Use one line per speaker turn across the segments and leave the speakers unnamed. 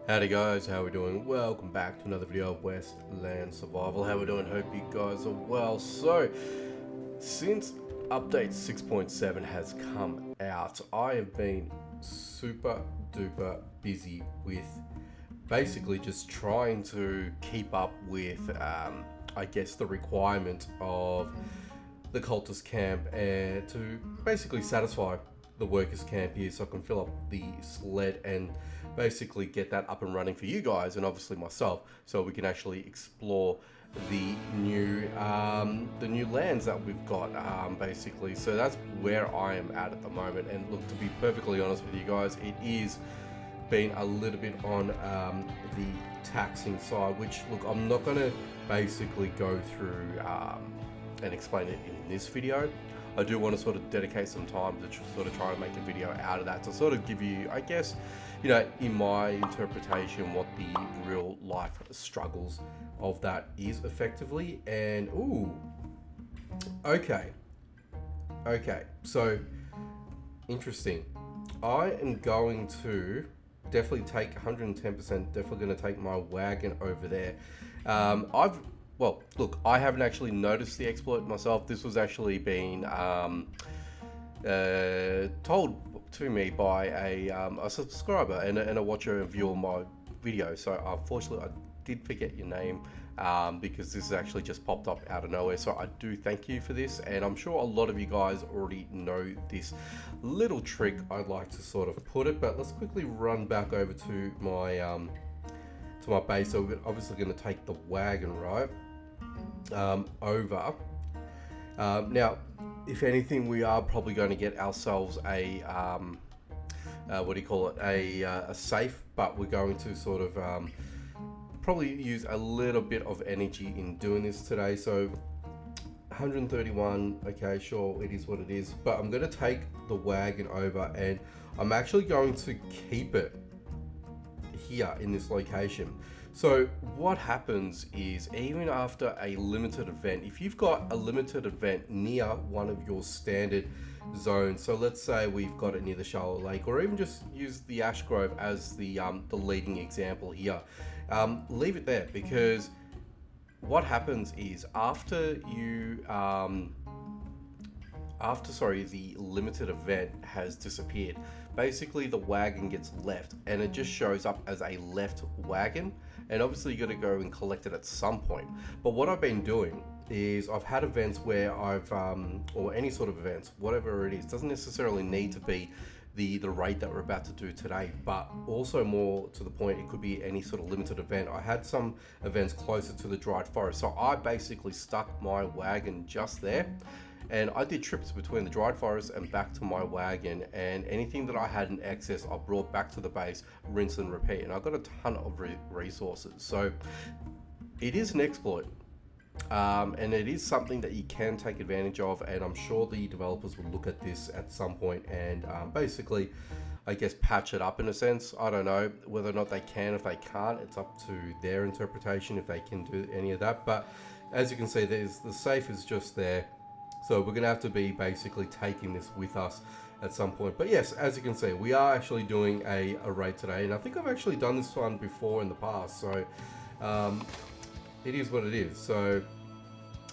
Howdy guys, how we doing? Welcome back to another video of Westland Survival. How we doing? Hope you guys are well. So, since update 6.7 has come out, I have been super duper busy with basically just trying to keep up with, I guess, the requirement of the cultist camp and to basically satisfy the workers camp here so I can fill up the sled and basically get that up and running for you guys and obviously myself so we can actually explore the new lands that we've got basically. So that's where I am at the moment. And look, to be perfectly honest with you guys, it is been a little bit on the taxing side, which look, I'm not going to basically go through and explain it in this video. I do want to sort of dedicate some time to sort of try and make a video out of that to sort of give you, I guess, you know, in my interpretation, what the real life struggles of that is effectively. And okay, so interesting. I am going to definitely take 110%, definitely going to take my wagon over there. Well, look, I haven't actually noticed the exploit myself. This was actually being told to me by a subscriber and a watcher and viewer of my video. So unfortunately, I did forget your name because this has actually just popped up out of nowhere. So I do thank you for this, and I'm sure a lot of you guys already know this little trick I'd like to sort of put it. But let's quickly run back over to my base. So we're obviously going to take the wagon, right? Over. Now, if anything, we are probably going to get ourselves a what do you call it? A safe, but we're going to sort of probably use a little bit of energy in doing this today. So 131. Okay, sure, it is what it is. But I'm going to take the wagon over, and I'm actually going to keep it here in this location. So what happens is, even after a limited event, if you've got a limited event near one of your standard zones, so let's say we've got it near the shallow lake, or even just use the ash grove as the leading example here, leave it there, because what happens is after the limited event has disappeared, basically the wagon gets left and it just shows up as a left wagon, and obviously you got to go and collect it at some point. But what I've been doing is I've had events where I've or any sort of events, whatever it is, doesn't necessarily need to be the raid that we're about to do today, but also more to the point, it could be any sort of limited event. I had some events closer to the dried forest, so I basically stuck my wagon just there, and I did trips between the dried forest and back to my wagon, and anything that I had in excess I brought back to the base, rinse and repeat, and I got a ton of resources. So it is an exploit, and it is something that you can take advantage of, and I'm sure the developers will look at this at some point and basically, I guess, patch it up in a sense. I don't know whether or not they can. If they can't, it's up to their interpretation if they can do any of that. But as you can see, the safe is just there. So we're going to have to be basically taking this with us at some point. But yes, as you can see, we are actually doing a raid today. And I think I've actually done this one before in the past. So it is what it is. So,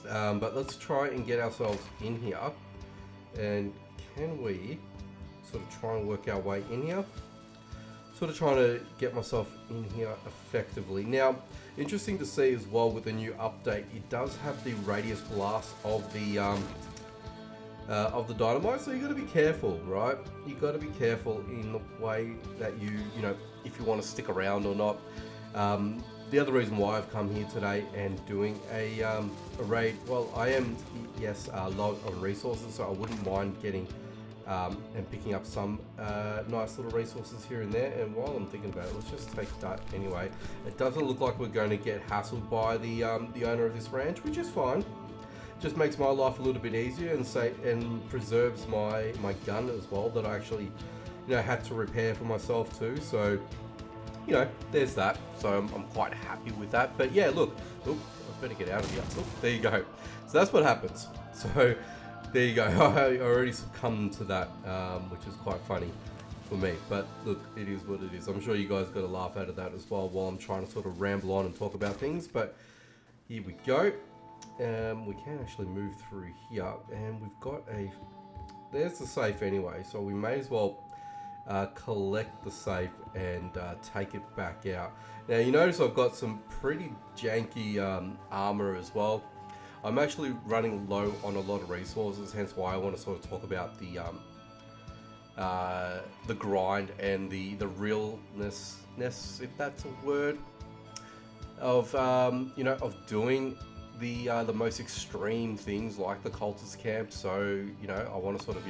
but let's try and get ourselves in here. And can we sort of try and work our way in here? Sort of trying to get myself in here effectively. Now, interesting to see as well with the new update, it does have the radius blast of the dynamite, so you got to be careful, right? You got to be careful in the way that you know, if you want to stick around or not. The other reason why I've come here today and doing a raid, well, I am, yes, low on resources, so I wouldn't mind getting and picking up some nice little resources here and there. And while I'm thinking about it, let's just take that anyway. It doesn't look like we're going to get hassled by the owner of this ranch, which is fine. Just makes my life a little bit easier and preserves my gun as well that I actually, you know, had to repair for myself too. So, you know, there's that. So I'm quite happy with that. But yeah, look, I better get out of here. There you go. So that's what happens. So there you go. I already succumbed to that, which is quite funny. for me. But look, it is what it is. I'm sure you guys got a laugh out of that as well while I'm trying to sort of ramble on and talk about things. But here we go. We can actually move through here, and we've got there's the safe anyway, so we may as well collect the safe and take it back out. Now you notice I've got some pretty janky armor as well. I'm actually running low on a lot of resources, hence why I want to sort of talk about the grind and the realness, if that's a word, of of doing the most extreme things like the cultist camp. So I want to sort of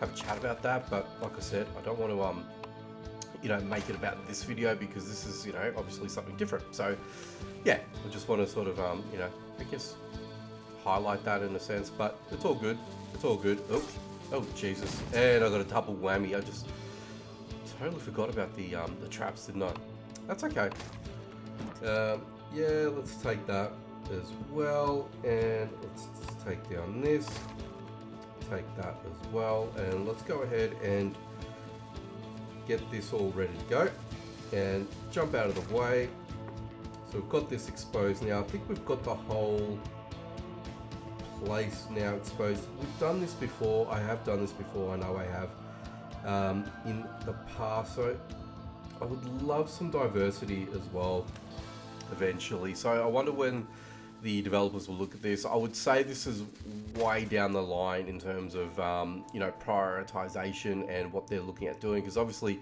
have a chat about that, but like I said, I don't want to make it about this video, because this is obviously something different. So yeah, I just want to sort of I guess highlight that in a sense, but it's all good. Oh Jesus, and I got a double whammy. I just totally forgot about the traps, didn't I? That's okay. Yeah, let's take that as well, and let's just take down this, take that as well, and let's go ahead and get this all ready to go and jump out of the way. So we've got this exposed now. I think we've got the whole place now exposed. We've done this before. I have done this before. I know I have in the past. So I would love some diversity as well eventually. So I wonder when the developers will look at this. I would say this is way down the line in terms of prioritization and what they're looking at doing, because obviously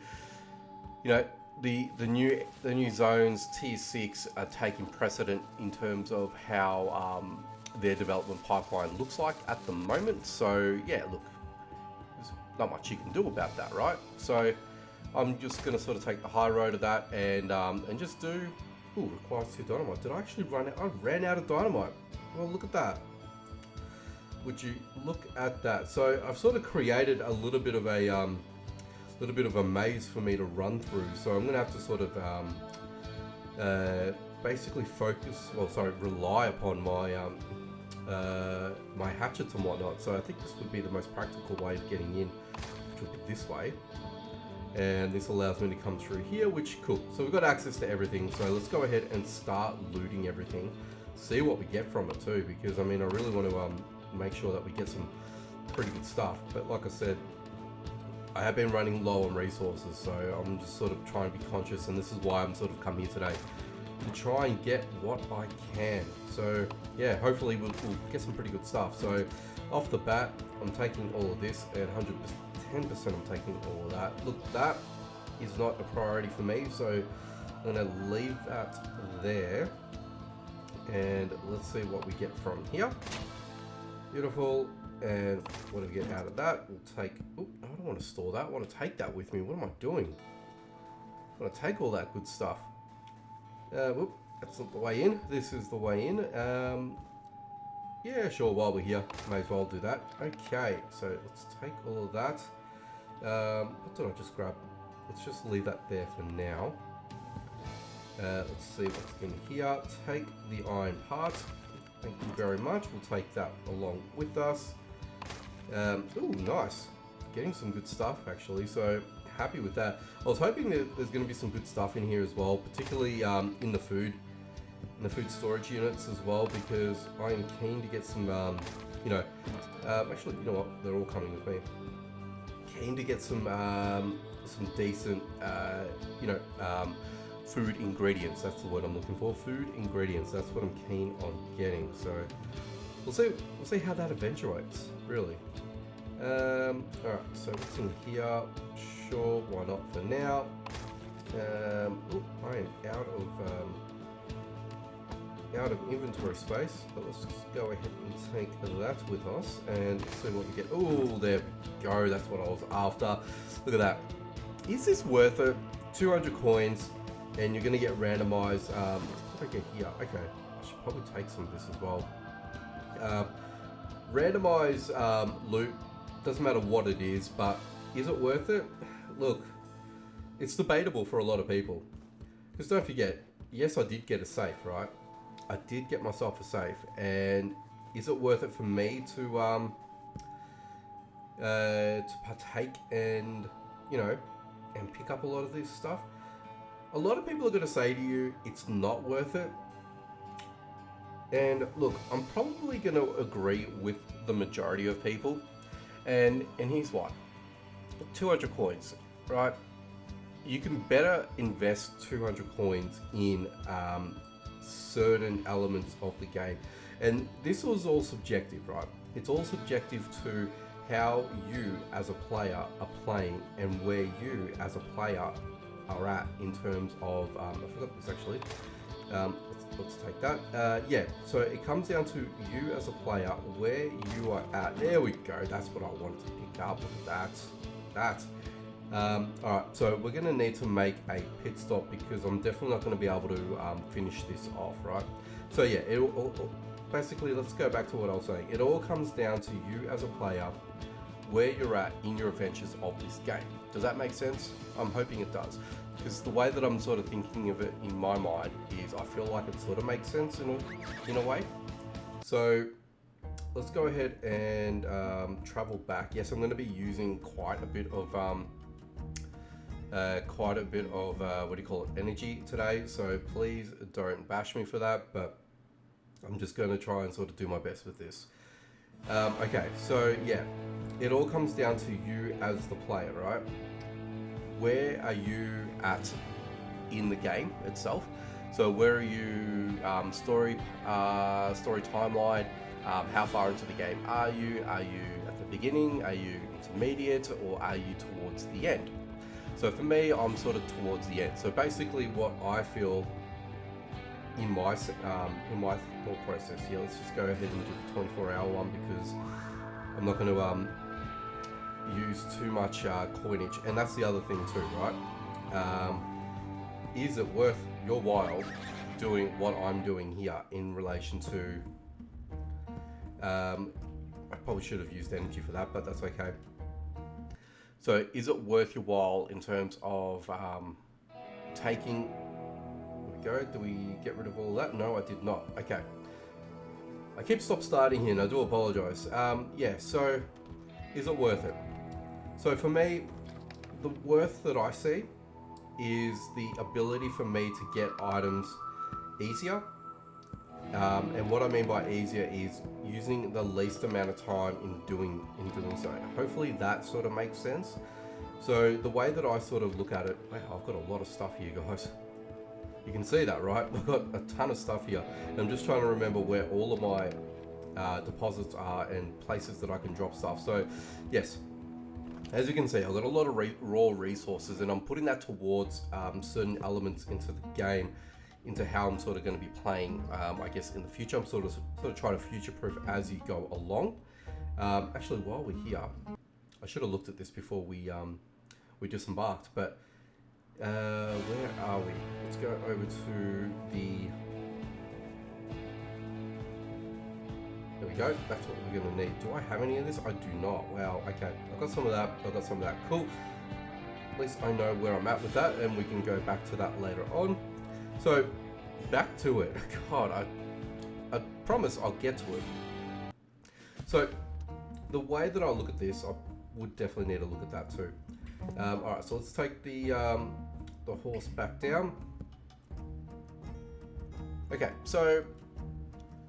the new zones tier 6 are taking precedent in terms of how their development pipeline looks like at the moment. So yeah, look, there's not much you can do about that, right? So I'm just going to sort of take the high road of that and just do. Ooh, requires 2 dynamite. Did I actually run out? I ran out of dynamite. Well, look at that. Would you look at that? So I've sort of created a little bit of a maze for me to run through. So I'm gonna have to sort of basically rely upon my my hatchets and whatnot. So I think this would be the most practical way of getting in, which would be this way. And this allows me to come through here, which cool. So we've got access to everything. So let's go ahead and start looting everything. See what we get from it too, because I mean, I really want to make sure that we get some pretty good stuff. But like I said, I have been running low on resources, so I'm just sort of trying to be conscious, and this is why I'm sort of come here today to try and get what I can. So yeah, hopefully we'll get some pretty good stuff. So off the bat, I'm taking all of this, and 10% I'm taking all of that. Look, that is not a priority for me, so I'm going to leave that there, and let's see what we get from here. Beautiful. And what do we get out of that? We'll take, I don't want to store that, I want to take that with me. What am I doing? I want to take all that good stuff. That's not the way in. This is the way in. Yeah, sure, while we're here, may as well do that. Okay, so let's take all of that. What did I just grab? Let's just leave that there for now. Let's see what's in here. Take the iron parts. Thank you very much. We'll take that along with us. Ooh, nice. Getting some good stuff, actually, so happy with that. I was hoping that there's going to be some good stuff in here as well, particularly in the food storage units as well, because I am keen to get some, actually, you know what, they're all coming with me. Keen to get some decent, food ingredients. That's the word I'm looking for. Food ingredients. That's what I'm keen on getting. So we'll see how that eventuates, really. Alright, so what's in here? Sure, why not for now? I am out of inventory space, but let's just go ahead and take that with us and see what we get. Oh, there we go. That's what I was after. Look at that. Is this worth it? 200 coins, and you're going to get randomized. What did I get here? Okay, I should probably take some of this as well. Randomized loot. Doesn't matter what it is, but is it worth it? Look, it's debatable for a lot of people. Because don't forget, yes, I did get a safe, right? I did get myself a safe, and is it worth it for me to partake and, and pick up a lot of this stuff. A lot of people are going to say to you, it's not worth it. And look, I'm probably going to agree with the majority of people. And here's why. 200 coins, right? You can better invest 200 coins in certain elements of the game. And this was all subjective, right? It's all subjective to how you as a player are playing and where you as a player are at in terms of, I forgot this actually. Let's take that. Yeah, so it comes down to you as a player, where you are at. There we go. That's what I wanted to pick up. Look at that. Alright, so we're going to need to make a pit stop because I'm definitely not going to be able to finish this off, right? So yeah, basically, let's go back to what I was saying. It all comes down to you as a player, where you're at in your adventures of this game. Does that make sense? I'm hoping it does. Because the way that I'm sort of thinking of it in my mind is I feel like it sort of makes sense in a way. So let's go ahead and travel back. Yes, I'm going to be using quite a bit of what do you call it, energy today. So please don't bash me for that, but I'm just going to try and sort of do my best with this. Okay, so yeah, it all comes down to you as the player, right? Where are you at in the game itself? So where are you, story timeline, how far into the game are you? Are you at the beginning? Are you intermediate? Or are you towards the end? So for me, I'm sort of towards the end. So basically what I feel in my thought process, yeah, let's just go ahead and do the 24-hour one because I'm not going to use too much coinage, and that's the other thing too, right? Is it worth your while doing what I'm doing here in relation to I probably should have used energy for that, but that's okay. So is it worth your while in terms of taking, there we go, do we get rid of all that? No, I did not. Okay, I keep starting here and I do apologize. Yeah, so is it worth it? So for me, the worth that I see is the ability for me to get items easier. And what I mean by easier is using the least amount of time in doing so. Hopefully that sort of makes sense. So the way that I sort of look at it, wow, I've got a lot of stuff here, guys. You can see that, right? I've got a ton of stuff here. And I'm just trying to remember where all of my deposits are and places that I can drop stuff. So yes, as you can see, I've got a lot of raw resources, and I'm putting that towards certain elements into the game, into how I'm sort of going to be playing, I guess, in the future. I'm sort of trying to future-proof as you go along. Actually, while we're here, I should have looked at this before we disembarked, but where are we? Let's go over to the... There we go. That's what we're going to need. Do I have any of this? I do not. Wow. Okay. I've got some of that. I've got some of that. Cool. At least I know where I'm at with that, and we can go back to that later on. So, back to it. God, I promise I'll get to it. So, the way that I look at this, I would definitely need to look at that too. Alright, so let's take the horse back down. Okay, so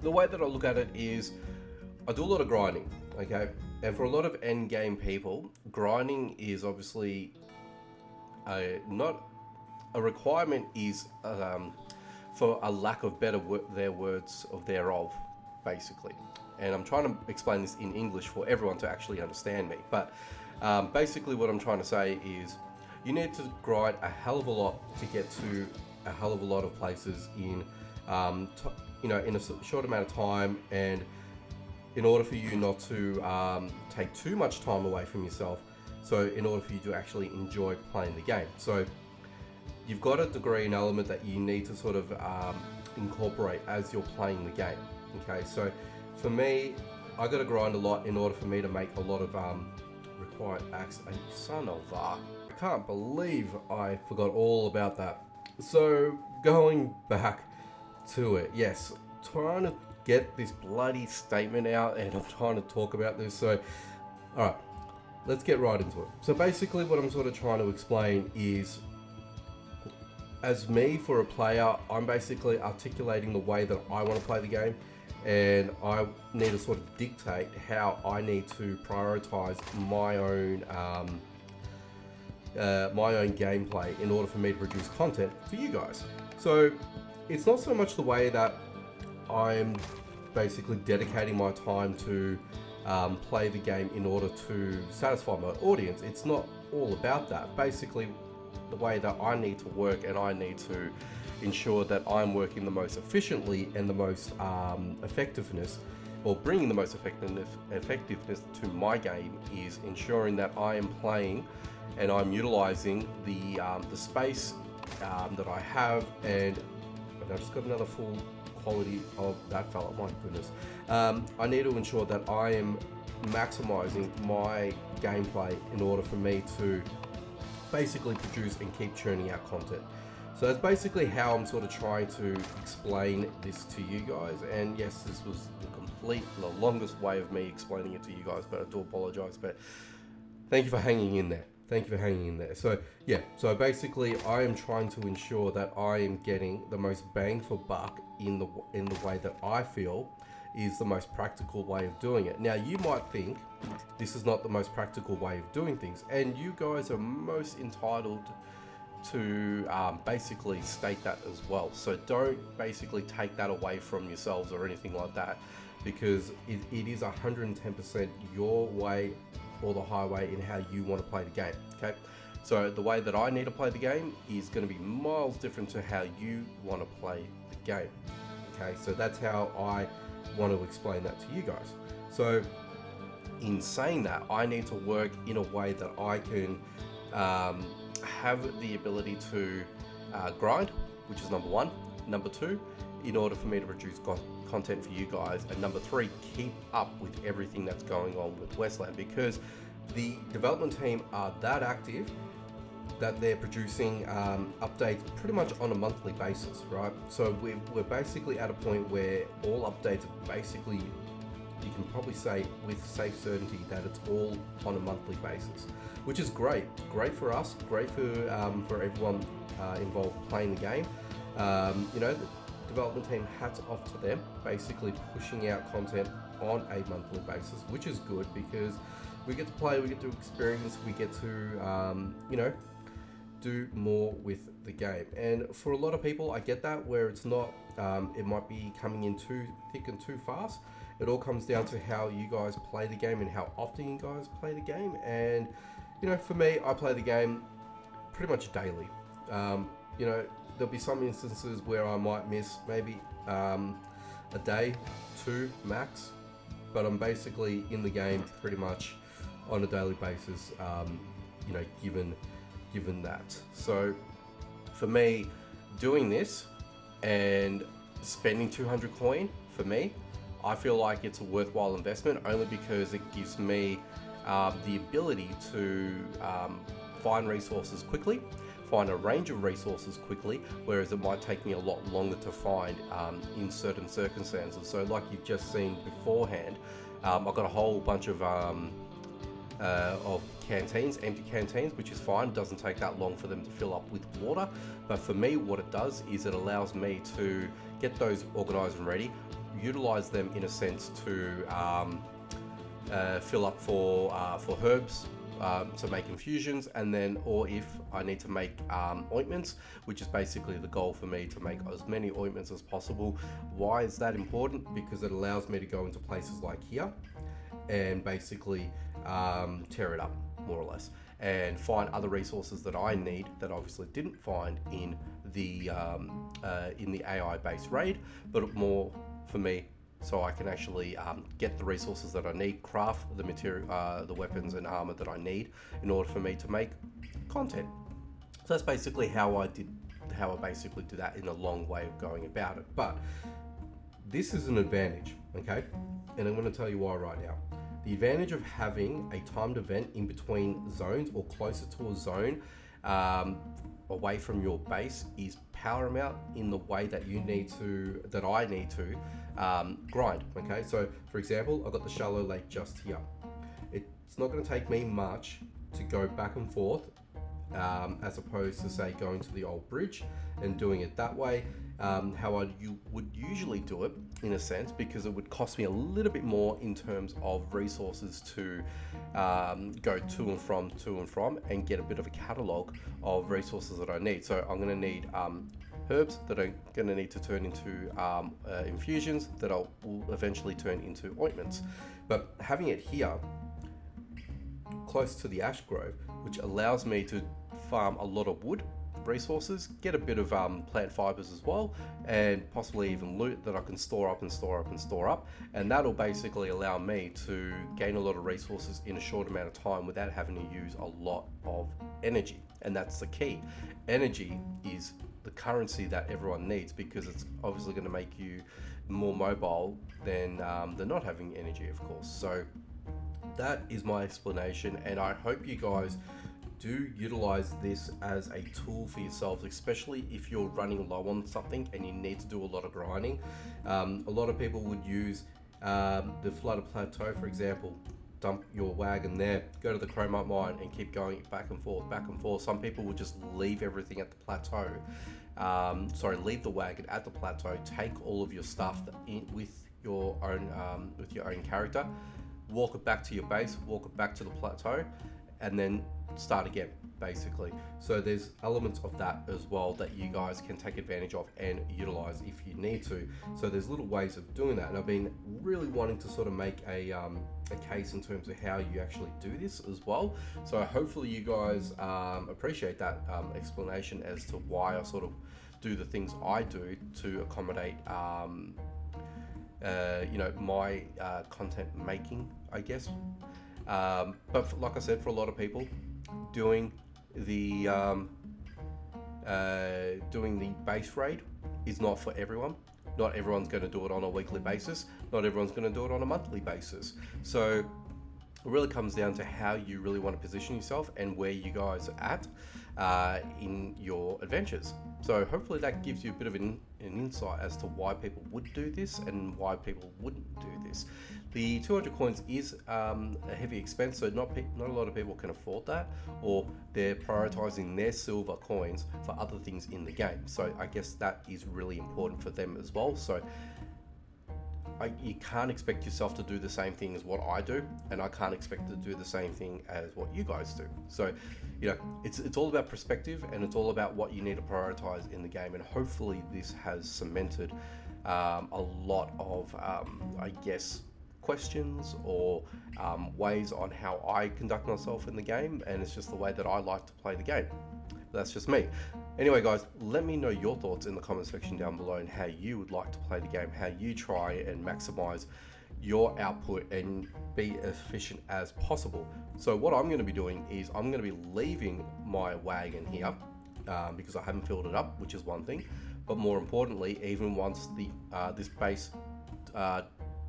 the way that I look at it is I do a lot of grinding, okay? And for a lot of end game people, grinding is obviously not a requirement, is for a lack of better words of thereof, basically. And I'm trying to explain this in English for everyone to actually understand me. But basically what I'm trying to say is you need to grind a hell of a lot to get to a hell of a lot of places in in a short amount of time, and in order for you not to take too much time away from yourself, so in order for you to actually enjoy playing the game. So you've got a degree and element that you need to sort of incorporate as you're playing the game. Okay, so for me, I got to grind a lot in order for me to make a lot of required acts. And son of I can't believe I forgot all about that. So going back to it, yes, trying to get this bloody statement out, and I'm trying to talk about this. So, all right, let's get right into it. So basically what I'm sort of trying to explain is, as me for a player, I'm basically articulating the way that I want to play the game, and I need to sort of dictate how I need to prioritize my own gameplay in order for me to produce content for you guys. So it's not so much the way that I'm basically dedicating my time to play the game in order to satisfy my audience. It's not all about that. Basically, the way that I need to work, and I need to ensure that I'm working the most efficiently and the most effectiveness, or bringing the most effectiveness to my game, is ensuring that I am playing and I'm utilizing the space that I have, and I just got another full quality of that fella, my goodness. I need to ensure that I am maximizing my gameplay in order for me to basically produce and keep churning out content. So that's basically how I'm sort of trying to explain this to you guys. And yes, this was the longest way of me explaining it to you guys, but I do apologize. But thank you for hanging in there. Thank you for hanging in there. So yeah, so basically I am trying to ensure that I am getting the most bang for buck in the way that I feel is the most practical way of doing it. Now you might think this is not the most practical way of doing things, and you guys are most entitled to basically state that as well. So don't basically take that away from yourselves or anything like that, because it is 110% your way or the highway in how you want to play the game. Okay, so the way that I need to play the game is going to be miles different to how you want to play the game. Okay, so that's how I want to explain that to you guys. So in saying that, I need to work in a way that I can have the ability to grind, which is number one. Number two, in order for me to produce content for you guys. And number three, keep up with everything that's going on with Westland, because the development team are that active that they're producing updates pretty much on a monthly basis, right? So we're basically at a point where all updates are basically, you can probably say with safe certainty that it's all on a monthly basis, which is great. Great for us, great for everyone involved playing the game. You know, the development team, hats off to them, basically pushing out content on a monthly basis, which is good because we get to play, we get to experience, we get to, you know, do more with the game. And for a lot of people, I get that, where it's not, it might be coming in too thick and too fast. It all comes down to how you guys play the game and how often you guys play the game. And, you know, for me, I play the game pretty much daily. You know, there'll be some instances where I might miss maybe a day, two max, but I'm basically in the game pretty much on a daily basis, you know, given that. So for me, doing this and spending 200 coin, for me, I feel like it's a worthwhile investment, only because it gives me the ability to find resources quickly, find a range of resources quickly, whereas it might take me a lot longer to find in certain circumstances. So like you've just seen beforehand, I've got a whole bunch of canteens, empty canteens, which is fine. It doesn't take that long for them to fill up with water. But for me, what it does is it allows me to get those organized and ready, utilize them in a sense to fill up for herbs, to make infusions, and then, or if I need to make ointments, which is basically the goal for me, to make as many ointments as possible. Why is that important? Because it allows me to go into places like here and basically tear it up, more or less, and find other resources that I need that I obviously didn't find in the AI-based raid, but more for me, so I can actually get the resources that I need, craft the material, the weapons and armor that I need in order for me to make content. So that's basically how I basically do that, in a long way of going about it. But this is an advantage, okay? And I'm going to tell you why right now. The advantage of having a timed event in between zones or closer to a zone away from your base is paramount in the way that I need to grind. Okay, so for example, I've got the shallow lake just here. It's not going to take me much to go back and forth, as opposed to say going to the old bridge and doing it that way. How you would usually do it, in a sense, because it would cost me a little bit more in terms of resources to go to and from and get a bit of a catalog of resources that I need. So I'm going to need herbs that I'm going to need to turn into infusions that will eventually turn into ointments. But having it here close to the ash grove, which allows me to farm a lot of wood resources, get a bit of plant fibers as well, and possibly even loot that I can store up, and that'll basically allow me to gain a lot of resources in a short amount of time without having to use a lot of energy. And that's the key. Energy is the currency that everyone needs, because it's obviously going to make you more mobile than not having energy, of course. So that is my explanation, and I hope you guys do utilize this as a tool for yourselves, especially if you're running low on something and you need to do a lot of grinding. A lot of people would use the flooded plateau, for example. Dump your wagon there, go to the chromite mine and keep going back and forth. Some people would just leave everything at the plateau. Leave the wagon at the plateau, take all of your stuff with your own character, walk it back to your base, walk it back to the plateau, and then start again, basically. So there's elements of that as well that you guys can take advantage of and utilize if you need to. So there's little ways of doing that, and I've been really wanting to sort of make a case in terms of how you actually do this as well. So hopefully you guys appreciate that explanation as to why I sort of do the things I do to accommodate my content making, I guess. But like I said, for a lot of people, doing the base raid is not for everyone. Not everyone's going to do it on a weekly basis. Not everyone's going to do it on a monthly basis. So it really comes down to how you really want to position yourself and where you guys are at in your adventures. So hopefully that gives you a bit of an insight as to why people would do this and why people wouldn't do this. The 200 coins is a heavy expense, so not a lot of people can afford that, or they're prioritizing their silver coins for other things in the game. So I guess that is really important for them as well. So you can't expect yourself to do the same thing as what I do, and I can't expect to do the same thing as what you guys do. So, it's all about perspective, and it's all about what you need to prioritize in the game. And hopefully this has cemented a lot of, questions or ways on how I conduct myself in the game, and it's just the way that I like to play the game. That's just me. Anyway, guys, let me know your thoughts in the comment section down below and how you would like to play the game, how you try and maximize your output and be efficient as possible. So what I'm going to be doing is I'm going to be leaving my wagon here because I haven't filled it up, which is one thing. But more importantly, even once this base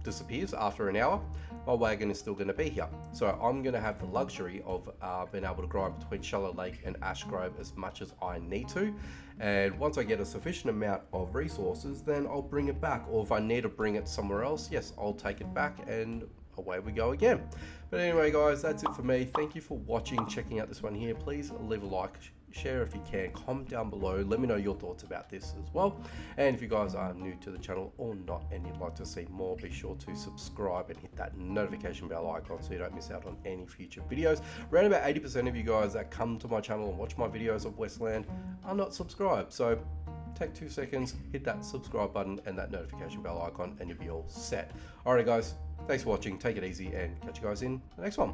disappears after an hour, my wagon is still going to be here. So I'm going to have the luxury of being able to grind between Shallow Lake and Ash Grove as much as I need to. And once I get a sufficient amount of resources, then I'll bring it back. Or if I need to bring it somewhere else, yes, I'll take it back and away we go again. But anyway, guys, that's it for me. Thank you for watching, checking out this one here. Please leave a like, share if you can, comment down below, let me know your thoughts about this as well. And if you guys are new to the channel or not and you'd like to see more, be sure to subscribe and hit that notification bell icon so you don't miss out on any future videos. Around about 80% of you guys that come to my channel and watch my videos of Westland are not subscribed, so take 2 seconds, hit that subscribe button and that notification bell icon and you'll be all set. Alright guys, thanks for watching, take it easy and catch you guys in the next one.